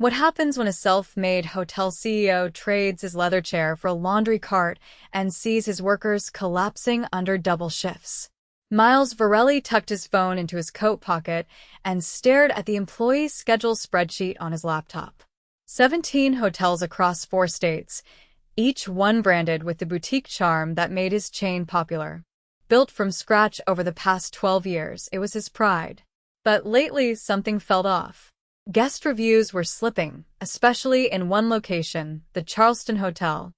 What happens when a self-made hotel CEO trades his leather chair for a laundry cart and sees his workers collapsing under double shifts? Miles Varelli tucked his phone into his coat pocket and stared at the employee's schedule spreadsheet on his laptop. 17 hotels across 4 states, each one branded with the boutique charm that made his chain popular. Built from scratch over the past 12 years, it was his pride. But lately, something felt off. Guest reviews were slipping, especially in one location, the Charleston Hotel.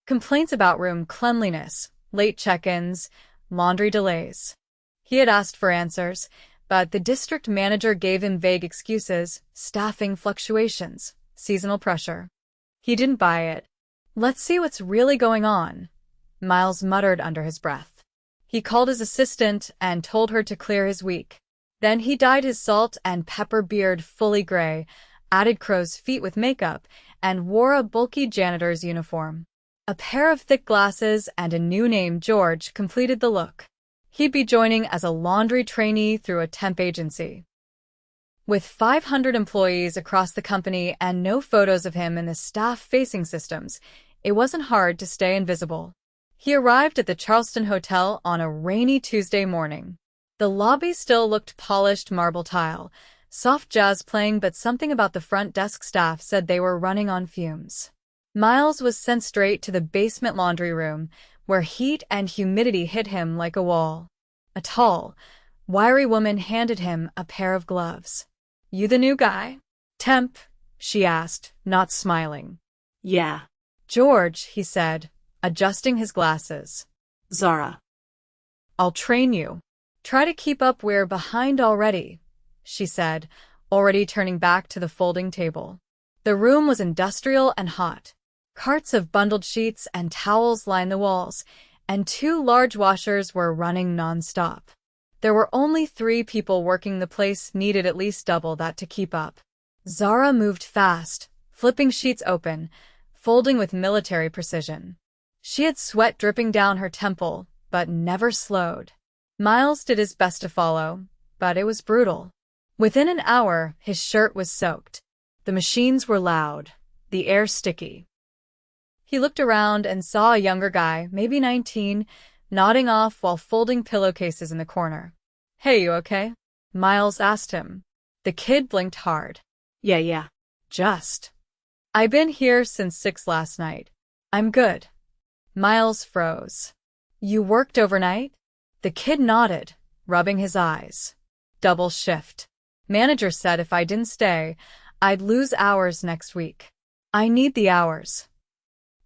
Complaints about room cleanliness, late check-ins, laundry delays. He had asked for answers, but the district manager gave him vague excuses, staffing fluctuations, seasonal pressure. He didn't buy it. "Let's see what's really going on," Miles muttered under his breath. He called his assistant and told her to clear his week. Then he dyed his salt and pepper beard fully gray, added crow's feet with makeup, and wore a bulky janitor's uniform. A pair of thick glasses and a new name, George, completed the look. He'd be joining as a laundry trainee through a temp agency. With 500 employees across the company and no photos of him in the staff-facing systems, it wasn't hard to stay invisible. He arrived at the Charleston Hotel on a rainy Tuesday morning. The lobby still looked polished marble tile, soft jazz playing, but something about the front desk staff said they were running on fumes. Miles was sent straight to the basement laundry room, where heat and humidity hit him like a wall. A tall, wiry woman handed him a pair of gloves. "You the new guy? Temp?" she asked, not smiling. "Yeah." "George," he said, adjusting his glasses. "Zara." "I'll train you. Try to keep up, we're behind already," she said, already turning back to the folding table. The room was industrial and hot. Carts of bundled sheets and towels lined the walls, and 2 large washers were running non-stop. There were only 3 people working. The place needed at least double that to keep up. Zara moved fast, flipping sheets open, folding with military precision. She had sweat dripping down her temple, but never slowed. Miles did his best to follow, but it was brutal. Within an hour, his shirt was soaked. The machines were loud, the air sticky. He looked around and saw a younger guy, maybe 19, nodding off while folding pillowcases in the corner. "Hey, you okay?" Miles asked him. The kid blinked hard. Yeah. "Just. I've been here since 6 last night. I'm good." Miles froze. "You worked overnight?" The kid nodded, rubbing his eyes. "Double shift. Manager said if I didn't stay, I'd lose hours next week. I need the hours."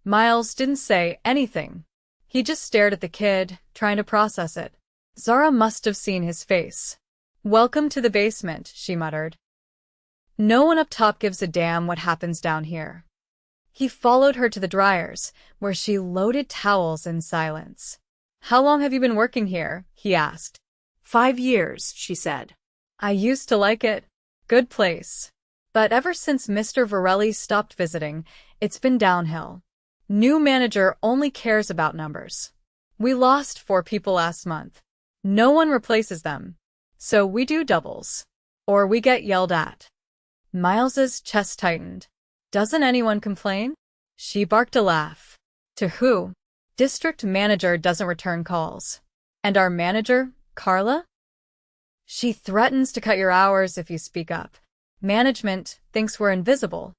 Miles didn't say anything. He just stared at the kid, trying to process it. Zara must have seen his face. "Welcome to the basement," she muttered. "No one up top gives a damn what happens down here." He followed her to the dryers, where she loaded towels in silence. "How long have you been working here?" he asked. 5 years, she said. "I used to like it. Good place. But ever since Mr. Varelli stopped visiting, it's been downhill. New manager only cares about numbers. We lost 4 people last month. No one replaces them. So we do doubles. Or we get yelled at." Miles's chest tightened. "Doesn't anyone complain?" She barked a laugh. "To who?" "District manager doesn't return calls." "And our manager, Carla?" "She threatens to cut your hours if you speak up. Management thinks we're invisible."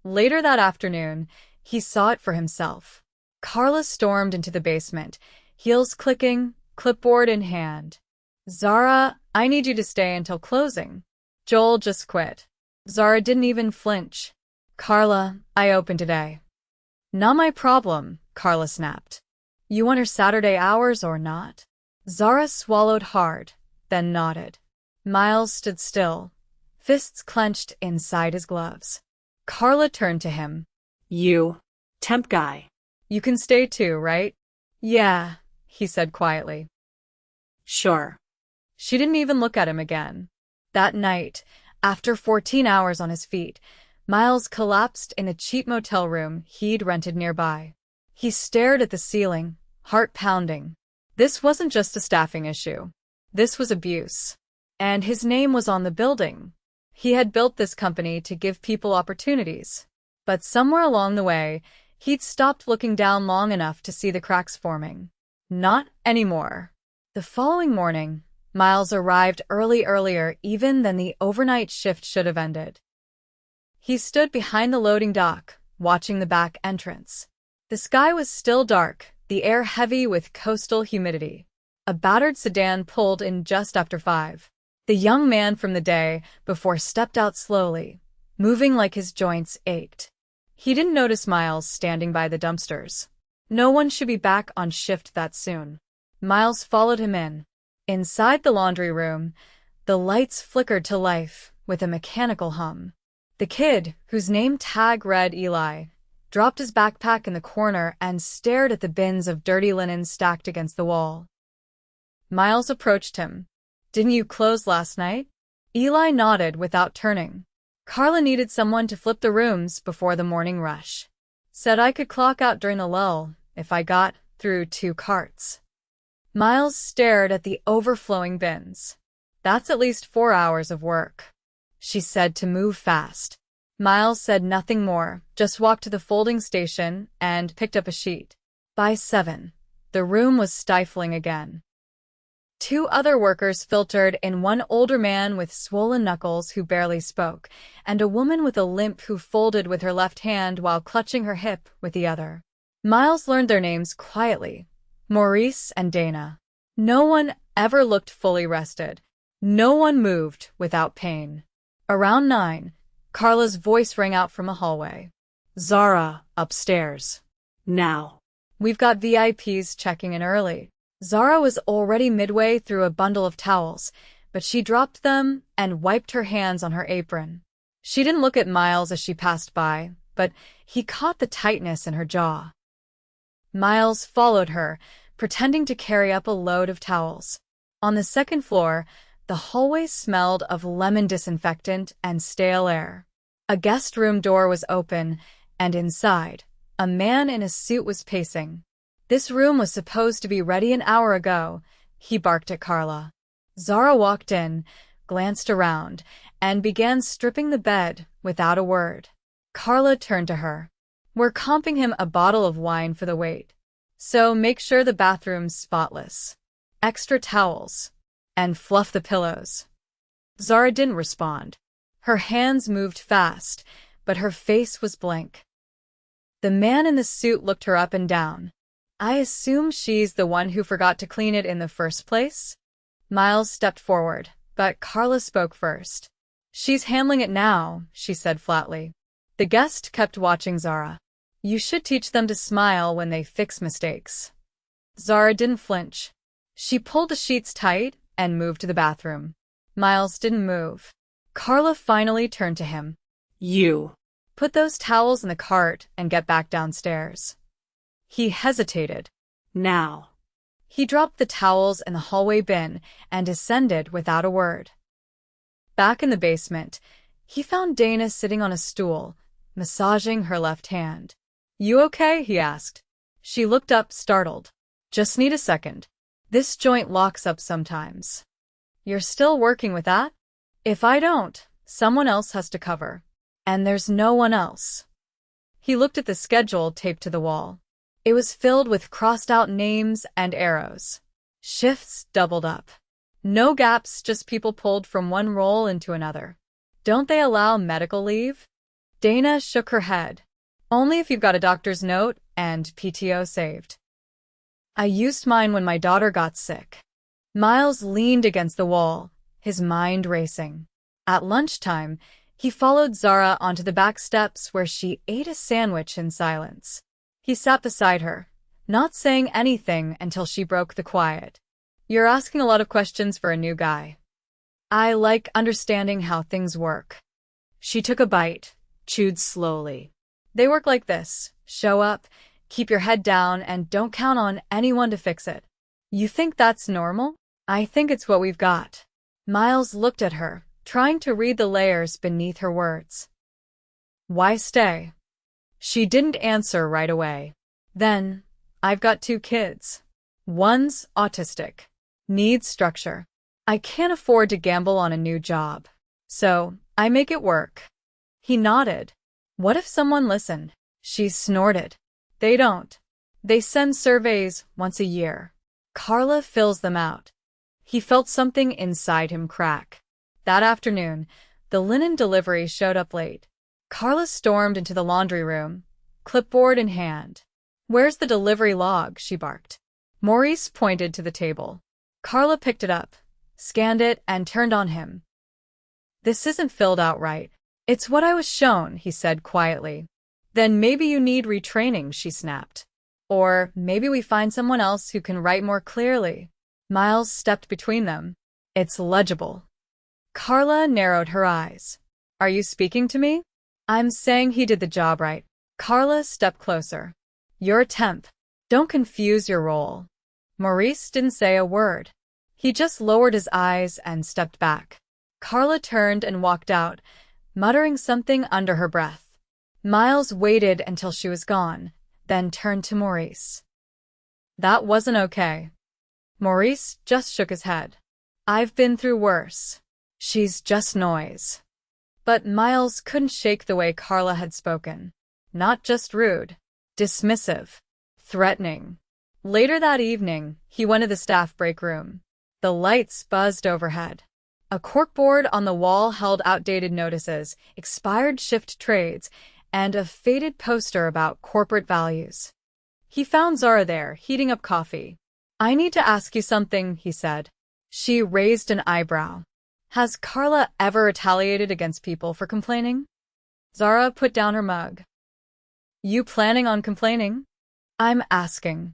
Later that afternoon, he saw it for himself. Carla stormed into the basement, heels clicking, clipboard in hand. "Zara, I need you to stay until closing. Joel just quit." Zara didn't even flinch. "Carla, I open today." "Not my problem," Carla snapped. "You want her Saturday hours or not?" Zara swallowed hard, then nodded. Miles stood still, fists clenched inside his gloves. Carla turned to him. "You, temp guy. You can stay too, right?" "Yeah," he said quietly. "Sure." She didn't even look at him again. That night, after 14 hours on his feet, Miles collapsed in a cheap motel room he'd rented nearby. He stared at the ceiling, heart pounding. This wasn't just a staffing issue. This was abuse. And his name was on the building. He had built this company to give people opportunities. But somewhere along the way, he'd stopped looking down long enough to see the cracks forming. Not anymore. The following morning, Miles arrived earlier even than the overnight shift should have ended. He stood behind the loading dock, watching the back entrance. The sky was still dark, the air heavy with coastal humidity. A battered sedan pulled in just after 5. The young man from the day before stepped out slowly, moving like his joints ached. He didn't notice Miles standing by the dumpsters. No one should be back on shift that soon. Miles followed him in. Inside the laundry room, the lights flickered to life with a mechanical hum. The kid, whose name tag read Eli, dropped his backpack in the corner and stared at the bins of dirty linen stacked against the wall. Miles approached him. "Didn't you close last night?" Eli nodded without turning. "Carla needed someone to flip the rooms before the morning rush. Said I could clock out during the lull if I got through 2 carts." Miles stared at the overflowing bins. "That's at least 4 hours of work." She said to move fast. Miles said nothing more, just walked to the folding station and picked up a sheet. By 7, the room was stifling again. 2 other workers filtered in, one older man with swollen knuckles who barely spoke, and a woman with a limp who folded with her left hand while clutching her hip with the other. Miles learned their names quietly: Maurice and Dana. No one ever looked fully rested. No one moved without pain. Around 9, Carla's voice rang out from a hallway. "Zara, upstairs. Now." "We've got VIPs checking in early." Zara was already midway through a bundle of towels, but she dropped them and wiped her hands on her apron. She didn't look at Miles as she passed by, but he caught the tightness in her jaw. Miles followed her, pretending to carry up a load of towels. On the second floor, the hallway smelled of lemon disinfectant and stale air. A guest room door was open, and inside, a man in a suit was pacing. "This room was supposed to be ready an hour ago," he barked at Carla. Zara walked in, glanced around, and began stripping the bed without a word. Carla turned to her. "We're comping him a bottle of wine for the wait. So make sure the bathroom's spotless. Extra towels. And fluff the pillows." Zara didn't respond. Her hands moved fast, but her face was blank. The man in the suit looked her up and down. "I assume she's the one who forgot to clean it in the first place?" Miles stepped forward, but Carla spoke first. "She's handling it now," she said flatly. The guest kept watching Zara. "You should teach them to smile when they fix mistakes." Zara didn't flinch. She pulled the sheets tight and moved to the bathroom. Miles didn't move. Carla finally turned to him. "You. Put those towels in the cart and get back downstairs." He hesitated. Now." He dropped the towels in the hallway bin and descended without a word. Back in the basement, he found Dana sitting on a stool, massaging her left hand. "You okay?" he asked. She looked up, startled. "Just need a second. This joint locks up sometimes." "You're still working with that?" "If I don't, someone else has to cover. And there's no one else." He looked at the schedule taped to the wall. It was filled with crossed-out names and arrows. Shifts doubled up. No gaps, just people pulled from one role into another. "Don't they allow medical leave?" Dana shook her head. "Only if you've got a doctor's note and PTO saved." "I used mine when my daughter got sick." Miles leaned against the wall, his mind racing. At lunchtime, he followed Zara onto the back steps where she ate a sandwich in silence. He sat beside her, not saying anything until she broke the quiet. "You're asking a lot of questions for a new guy. I like understanding how things work." She took a bite, chewed slowly. "They work like this: show up, keep your head down, and don't count on anyone to fix it." "You think that's normal?" "I think it's what we've got." Miles looked at her, trying to read the layers beneath her words. "Why stay?" She didn't answer right away. "Then, I've got 2 kids. One's autistic. Needs structure. I can't afford to gamble on a new job. So, I make it work. He nodded. What if someone listened? She snorted. They don't. They send surveys once a year. Carla fills them out. He felt something inside him crack. That afternoon, the linen delivery showed up late. Carla stormed into the laundry room, clipboard in hand. Where's the delivery log? She barked. Maurice pointed to the table. Carla picked it up, scanned it, and turned on him. This isn't filled out right. It's what I was shown, he said quietly. Then maybe you need retraining, she snapped. Or maybe we find someone else who can write more clearly. Miles stepped between them. It's legible. Carla narrowed her eyes. Are you speaking to me? I'm saying he did the job right. Carla stepped closer. You're a temp. Don't confuse your role. Maurice didn't say a word. He just lowered his eyes and stepped back. Carla turned and walked out, muttering something under her breath. Miles waited until she was gone, then turned to Maurice. That wasn't okay. Maurice just shook his head. I've been through worse. She's just noise. But Miles couldn't shake the way Carla had spoken. Not just rude, dismissive, threatening. Later that evening, he went to the staff break room. The lights buzzed overhead. A corkboard on the wall held outdated notices, expired shift trades, and a faded poster about corporate values. He found Zara there, heating up coffee. I need to ask you something, he said. She raised an eyebrow. Has Carla ever retaliated against people for complaining? Zara put down her mug. You planning on complaining? I'm asking.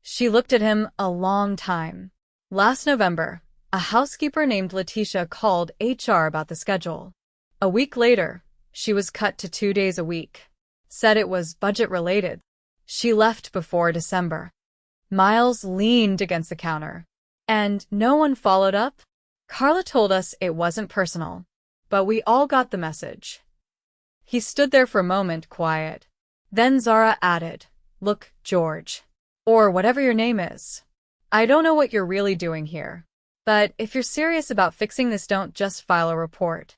She looked at him a long time. Last November, a housekeeper named Letitia called HR about the schedule. A week later, she was cut to 2 days a week. Said it was budget-related. She left before December. Miles leaned against the counter. And no one followed up? Carla told us it wasn't personal, but we all got the message. He stood there for a moment, quiet. Then Zara added, Look, George. Or whatever your name is. I don't know what you're really doing here. But if you're serious about fixing this, don't just file a report.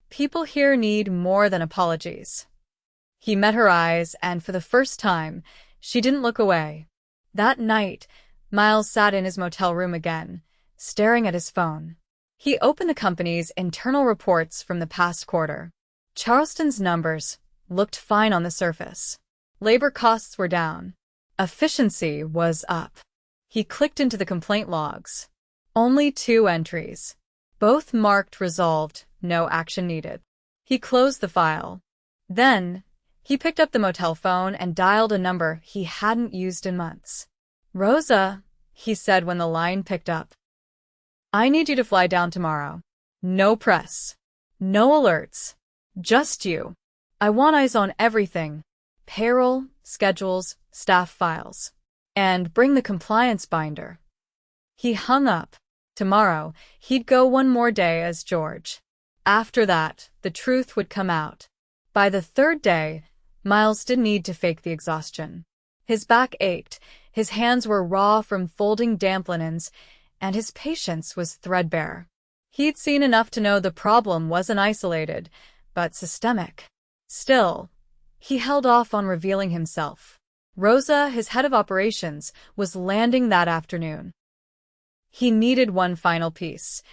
People here need more than apologies. He met her eyes, and for the first time, she didn't look away. That night, Miles sat in his motel room again, staring at his phone. He opened the company's internal reports from the past quarter. Charleston's numbers looked fine on the surface. Labor costs were down. Efficiency was up. He clicked into the complaint logs. Only 2 entries. Both marked resolved, no action needed. He closed the file. Then, he picked up the motel phone and dialed a number he hadn't used in months. Rosa, he said when the line picked up. I need you to fly down tomorrow. No press. No alerts. Just you. I want eyes on everything. Payroll, schedules, staff files. And bring the compliance binder. He hung up. Tomorrow, he'd go one more day as George. After that, the truth would come out. By the 3rd day, Miles didn't need to fake the exhaustion. His back ached, his hands were raw from folding damp linens, and his patience was threadbare. He'd seen enough to know the problem wasn't isolated, but systemic. Still, he held off on revealing himself. Rosa, his head of operations, was landing that afternoon. He needed one final piece.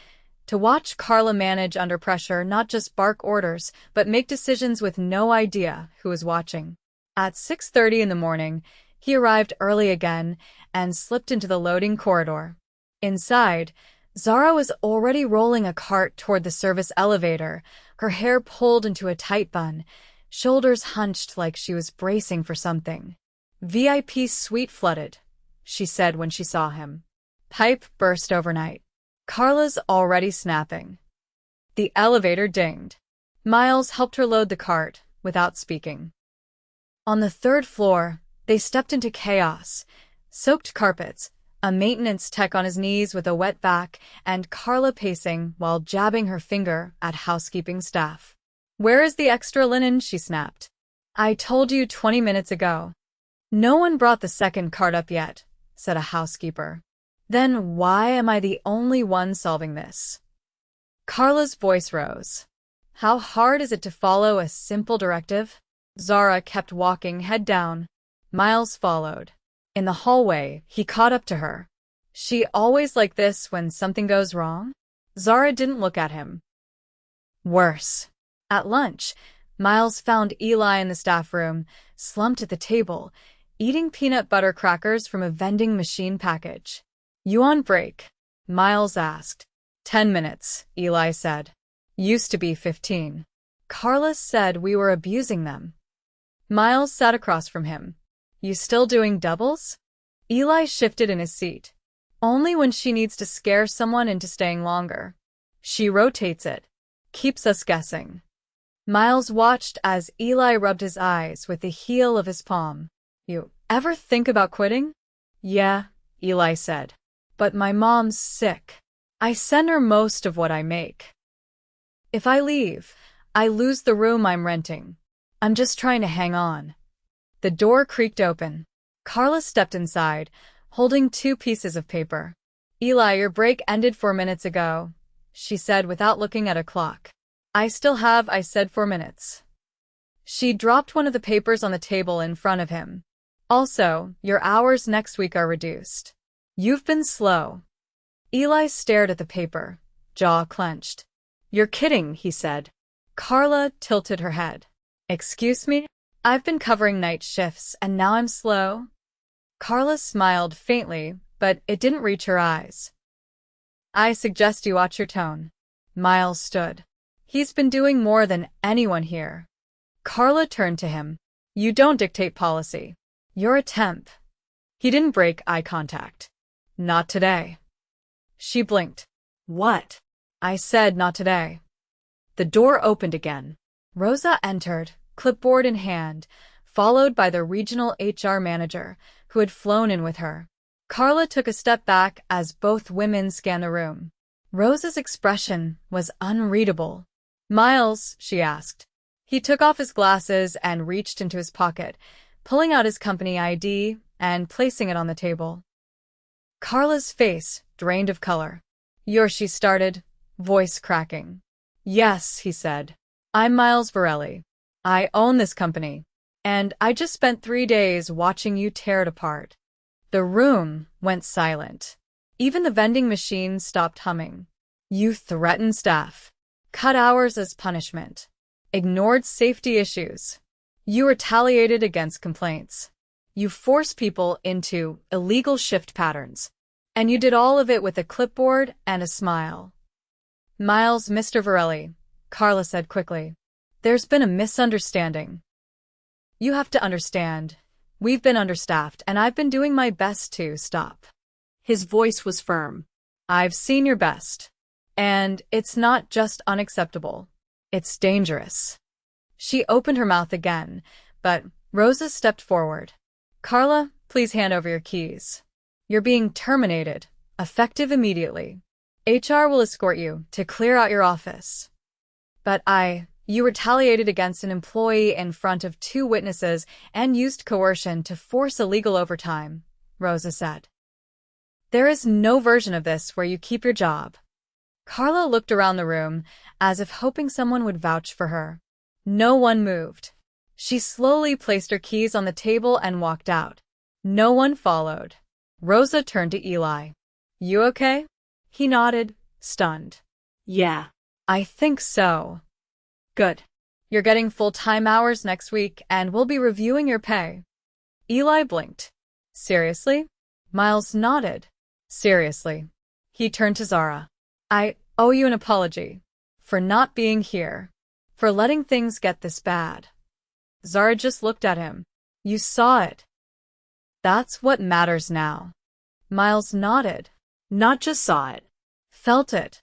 To watch Carla manage under pressure, not just bark orders, but make decisions with no idea who was watching. At 6:30 in the morning, he arrived early again and slipped into the loading corridor. Inside, Zara was already rolling a cart toward the service elevator, her hair pulled into a tight bun, shoulders hunched like she was bracing for something. VIP suite flooded, she said when she saw him. Pipe burst overnight. Carla's already snapping. The elevator dinged. Miles helped her load the cart without speaking. On the 3rd floor, they stepped into chaos. Soaked carpets, a maintenance tech on his knees with a wet back, and Carla pacing while jabbing her finger at housekeeping staff. Where is the extra linen? She snapped. I told you 20 minutes ago. No one brought the 2nd cart up yet, said a housekeeper. Then why am I the only one solving this? Carla's voice rose. How hard is it to follow a simple directive? Zara kept walking, head down. Miles followed. In the hallway, he caught up to her. She always like this when something goes wrong? Zara didn't look at him. Worse. At lunch, Miles found Eli in the staff room, slumped at the table, eating peanut butter crackers from a vending machine package. You on break? Miles asked. 10 minutes, Eli said. Used to be 15. Carla said we were abusing them. Miles sat across from him. You still doing doubles? Eli shifted in his seat. Only when she needs to scare someone into staying longer. She rotates it. Keeps us guessing. Miles watched as Eli rubbed his eyes with the heel of his palm. You ever think about quitting? Yeah, Eli said. But my mom's sick. I send her most of what I make. If I leave, I lose the room I'm renting. I'm just trying to hang on. The door creaked open. Carla stepped inside, holding 2 pieces of paper. Eli, your break ended 4 minutes ago, she said without looking at a clock. I said 4 minutes. She dropped one of the papers on the table in front of him. Also, your hours next week are reduced. You've been slow. Eli stared at the paper, jaw clenched. You're kidding, he said. Carla tilted her head. Excuse me? I've been covering night shifts and now I'm slow? Carla smiled faintly, but it didn't reach her eyes. I suggest you watch your tone. Miles stood. He's been doing more than anyone here. Carla turned to him. You don't dictate policy. You're a temp. He didn't break eye contact. Not today. She blinked. What? I said not today. The door opened again. Rosa entered, clipboard in hand, followed by the regional HR manager, who had flown in with her. Carla took a step back as both women scanned the room. Rosa's expression was unreadable. Miles, she asked. He took off his glasses and reached into his pocket, pulling out his company ID and placing it on the table. Carla's face drained of color. She started, voice cracking. Yes, he said. I'm Miles Varelli. I own this company. And I just spent 3 days watching you tear it apart. The room went silent. Even the vending machine stopped humming. You threatened staff. Cut hours as punishment. Ignored safety issues. You retaliated against complaints. You forced people into illegal shift patterns. And you did all of it with a clipboard and a smile. Miles, Mr. Varelli, Carla said quickly. There's been a misunderstanding. You have to understand. We've been understaffed and I've been doing my best to stop. His voice was firm. I've seen your best. And it's not just unacceptable. It's dangerous. She opened her mouth again, but Rosa stepped forward. Carla, please hand over your keys. You're being terminated, effective immediately. HR will escort you to clear out your office. But you retaliated against an employee in front of 2 witnesses and used coercion to force illegal overtime, Rosa said. There is no version of this where you keep your job. Carla looked around the room as if hoping someone would vouch for her. No one moved. She slowly placed her keys on the table and walked out. No one followed. Rosa turned to Eli. You okay? He nodded, stunned. Yeah. I think so. Good. You're getting full-time hours next week and we'll be reviewing your pay. Eli blinked. Seriously? Miles nodded. Seriously. He turned to Zara. I owe you an apology. For not being here. For letting things get this bad. Zara just looked at him. You saw it. That's what matters now. Miles nodded. Not just saw it. Felt it.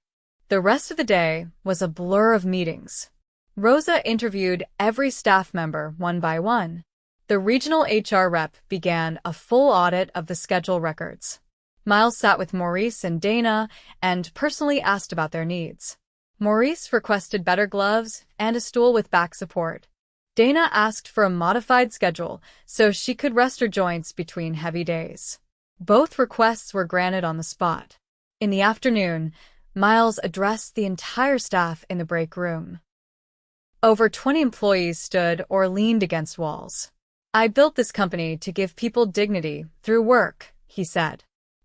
The rest of the day was a blur of meetings. Rosa interviewed every staff member one by one. The regional HR rep began a full audit of the schedule records. Miles sat with Maurice and Dana and personally asked about their needs. Maurice requested better gloves and a stool with back support. Dana asked for a modified schedule so she could rest her joints between heavy days. Both requests were granted on the spot. In the afternoon, Miles addressed the entire staff in the break room. Over 20 employees stood or leaned against walls. I built this company to give people dignity through work, he said,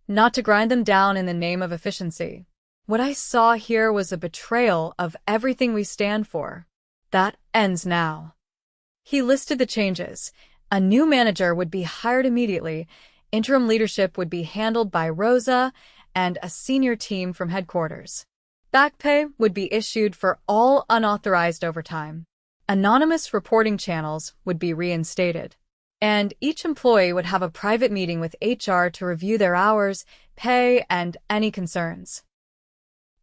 not to grind them down in the name of efficiency. What I saw here was a betrayal of everything we stand for. That ends now. He listed the changes. A new manager would be hired immediately, interim leadership would be handled by Rosa and a senior team from headquarters. Back pay would be issued for all unauthorized overtime. Anonymous reporting channels would be reinstated. And each employee would have a private meeting with HR to review their hours, pay, and any concerns.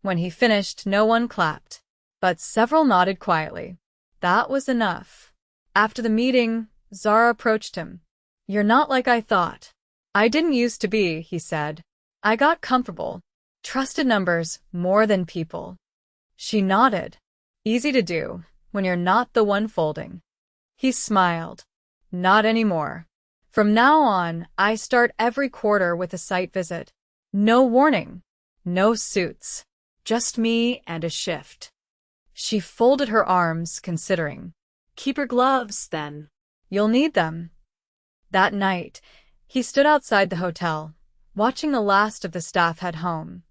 When he finished, no one clapped, but several nodded quietly. That was enough. After the meeting, Zara approached him. "You're not like I thought." "I didn't used to be," he said. "I got comfortable. Trusted numbers more than people." She nodded. "Easy to do when you're not the one folding." He smiled. "Not anymore. From now on, I start every quarter with a site visit. No warning. No suits. Just me and a shift." She folded her arms, considering. "Keep your gloves, then." "You'll need them." That night, he stood outside the hotel, watching the last of the staff head home.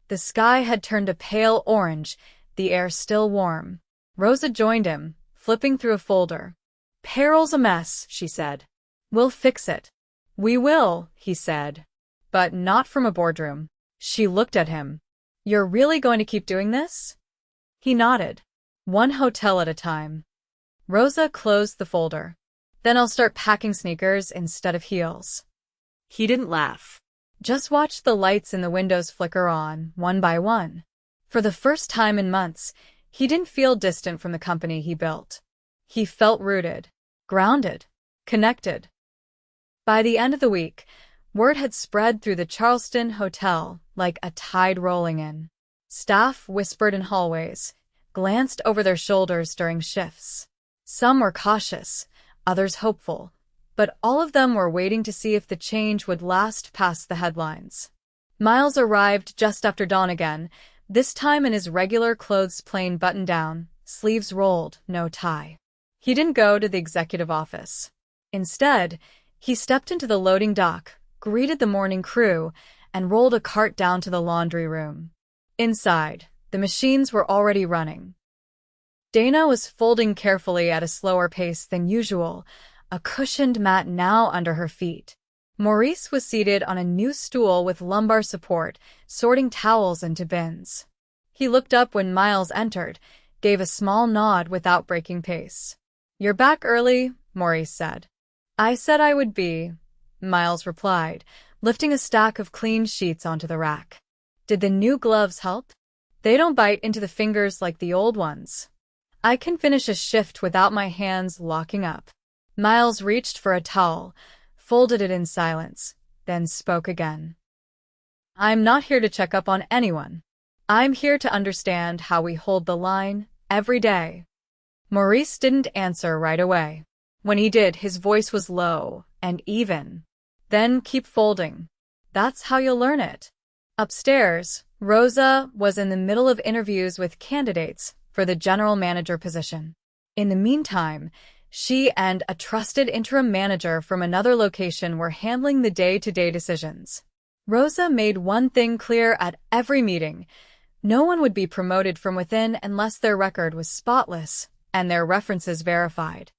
The sky had turned a pale orange, the air still warm. Rosa joined him, flipping through a folder. "Payroll's a mess," she said. "We'll fix it." "We will," he said. "But not from a boardroom." She looked at him. "You're really going to keep doing this?" He nodded. "One hotel at a time." Rosa closed the folder. "Then I'll start packing sneakers instead of heels." He didn't laugh. Just watched the lights in the windows flicker on, one by one. For the first time in months, he didn't feel distant from the company he built. He felt rooted, grounded, connected. By the end of the week, word had spread through the Charleston hotel like a tide rolling in. Staff whispered in hallways, glanced over their shoulders during shifts. Some were cautious, others hopeful, but all of them were waiting to see if the change would last past the headlines. Miles arrived just after dawn again, this time in his regular clothes, plain button-down, sleeves rolled, no tie. He didn't go to the executive office. Instead, he stepped into the loading dock, greeted the morning crew, and rolled a cart down to the laundry room. Inside, the machines were already running. Dana was folding carefully at a slower pace than usual, a cushioned mat now under her feet. Maurice was seated on a new stool with lumbar support, sorting towels into bins. He looked up when Miles entered, gave a small nod without breaking pace. "You're back early," Maurice said. "I said I would be," Miles replied, lifting a stack of clean sheets onto the rack. "Did the new gloves help? They don't bite into the fingers like the old ones. I can finish a shift without my hands locking up." Miles reached for a towel, folded it in silence, then spoke again. "I'm not here to check up on anyone. I'm here to understand how we hold the line every day." Maurice didn't answer right away. When he did, his voice was low and even. "Then keep folding. That's how you'll learn it." Upstairs, Rosa was in the middle of interviews with candidates for the general manager position. In the meantime, she and a trusted interim manager from another location were handling the day-to-day decisions. Rosa made one thing clear at every meeting: no one would be promoted from within unless their record was spotless and their references verified.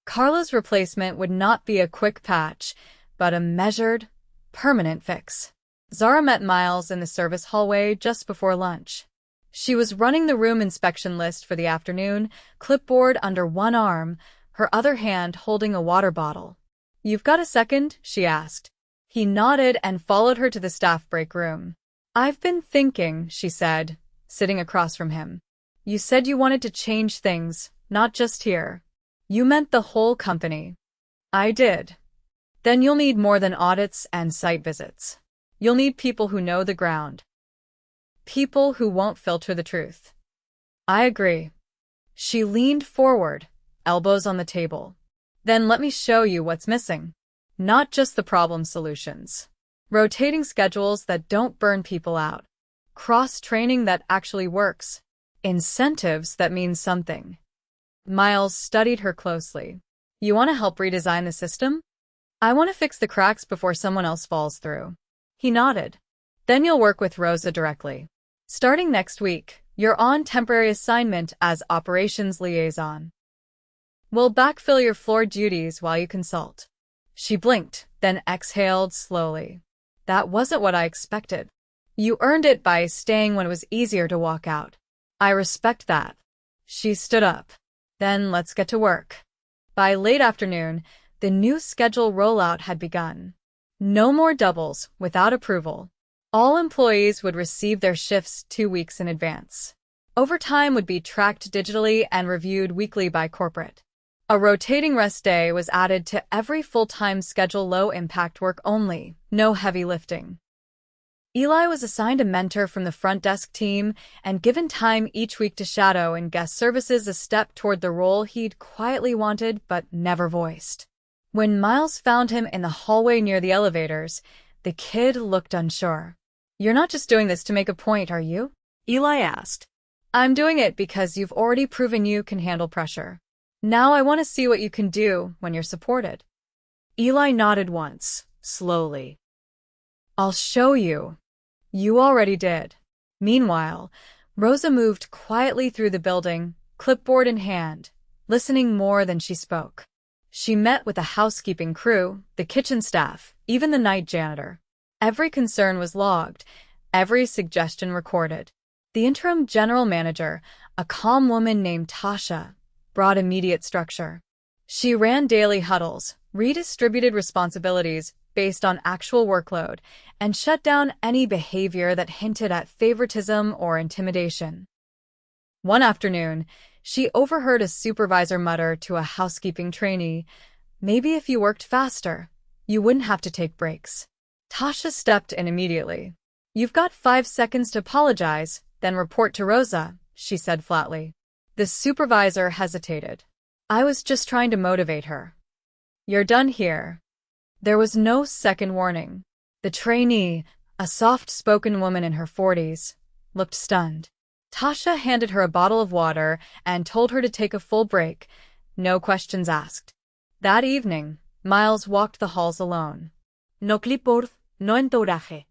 Carla's replacement would not be a quick patch, but a measured, permanent fix. Zara met Miles in the service hallway just before lunch. She was running the room inspection list for the afternoon, clipboard under one arm, her other hand holding a water bottle. "You've got a second?" she asked. He nodded and followed her to the staff break room. "I've been thinking," she said, sitting across from him. "You said you wanted to change things, not just here. You meant the whole company." "I did." "Then you'll need more than audits and site visits. You'll need people who know the ground. People who won't filter the truth." "I agree." She leaned forward, elbows on the table. "Then let me show you what's missing. Not just the problem solutions. Rotating schedules that don't burn people out. Cross-training that actually works. Incentives that mean something. Miles studied her closely. You want to help redesign the system? I want to fix the cracks before someone else falls through. He nodded. Then you'll work with Rosa directly. Starting next week, you're on temporary assignment as operations liaison. We'll backfill your floor duties while you consult. She blinked, then exhaled slowly. That wasn't what I expected. You earned it by staying when it was easier to walk out. I respect that. She stood up. Then let's get to work. By late afternoon, the new schedule rollout had begun. No more doubles without approval. All employees would receive their shifts 2 weeks in advance. Overtime would be tracked digitally and reviewed weekly by corporate. A rotating rest day was added to every full-time schedule, low-impact work only, no heavy lifting. Eli was assigned a mentor from the front desk team and given time each week to shadow and guest services, a step toward the role he'd quietly wanted but never voiced. When Miles found him in the hallway near the elevators, the kid looked unsure. You're not just doing this to make a point, are you? Eli asked. I'm doing it because you've already proven you can handle pressure. Now I want to see what you can do when you're supported. Eli nodded once, slowly. I'll show you. You already did. Meanwhile, Rosa moved quietly through the building, clipboard in hand, listening more than she spoke. She met with the housekeeping crew, the kitchen staff, even the night janitor. Every concern was logged, every suggestion recorded. The interim general manager, a calm woman named Tasha, brought immediate structure. She ran daily huddles, redistributed responsibilities based on actual workload, and shut down any behavior that hinted at favoritism or intimidation. One afternoon, she overheard a supervisor mutter to a housekeeping trainee, "Maybe if you worked faster, you wouldn't have to take breaks." Tasha stepped in immediately. "You've got 5 seconds to apologize, then report to Rosa," she said flatly. The supervisor hesitated. "I was just trying to motivate her." "You're done here." There was no second warning. The trainee, a soft-spoken woman in her 40s, looked stunned. Tasha handed her a bottle of water and told her to take a full break, no questions asked. That evening, Miles walked the halls alone. No clipboard, no entourage.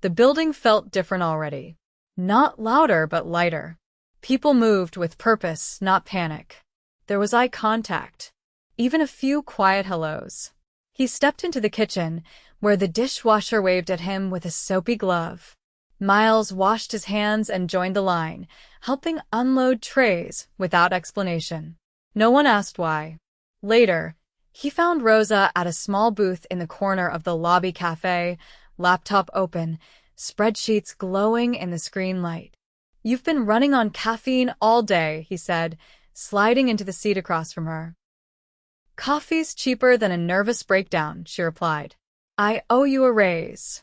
The building felt different already. Not louder, but lighter. People moved with purpose, not panic. There was eye contact. Even a few quiet hellos. He stepped into the kitchen, where the dishwasher waved at him with a soapy glove. Miles washed his hands and joined the line, helping unload trays without explanation. No one asked why. Later, he found Rosa at a small booth in the corner of the lobby cafe, laptop open, spreadsheets glowing in the screen light. "You've been running on caffeine all day," he said, sliding into the seat across from her. "Coffee's cheaper than a nervous breakdown," she replied. "I owe you a raise."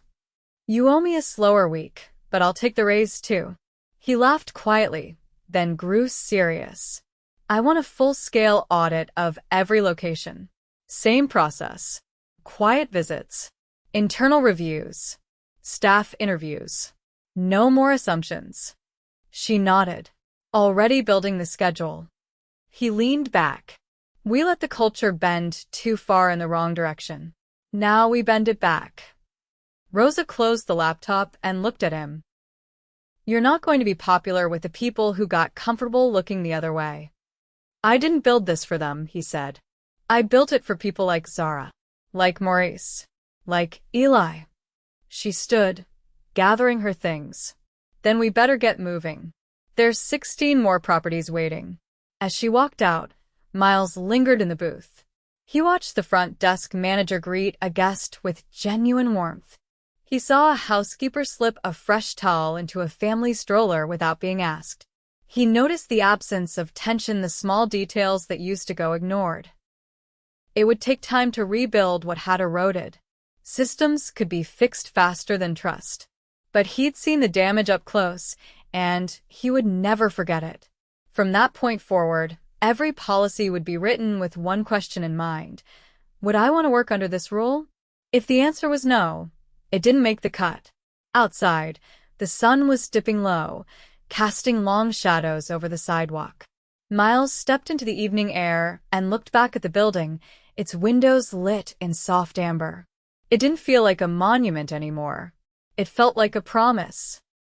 "You owe me a slower week, but I'll take the raise too." He laughed quietly, then grew serious. "I want a full-scale audit of every location. Same process. Quiet visits. Internal reviews. Staff interviews. No more assumptions." She nodded, already building the schedule. He leaned back. "We let the culture bend too far in the wrong direction. Now we bend it back." Rosa closed the laptop and looked at him. "You're not going to be popular with the people who got comfortable looking the other way." "I didn't build this for them," he said. "I built it for people like Zara, like Maurice, like Eli." She stood, gathering her things. "Then we better get moving. There's 16 more properties waiting." As she walked out, Miles lingered in the booth. He watched the front desk manager greet a guest with genuine warmth. He saw a housekeeper slip a fresh towel into a family stroller without being asked. He noticed the absence of tension, the small details that used to go ignored. It would take time to rebuild what had eroded. Systems could be fixed faster than trust. But he'd seen the damage up close, and he would never forget it. From that point forward, every policy would be written with one question in mind. Would I want to work under this rule? If the answer was no, it didn't make the cut. Outside, the sun was dipping low, casting long shadows over the sidewalk. Miles stepped into the evening air and looked back at the building, its windows lit in soft amber. It didn't feel like a monument anymore. It felt like a promise.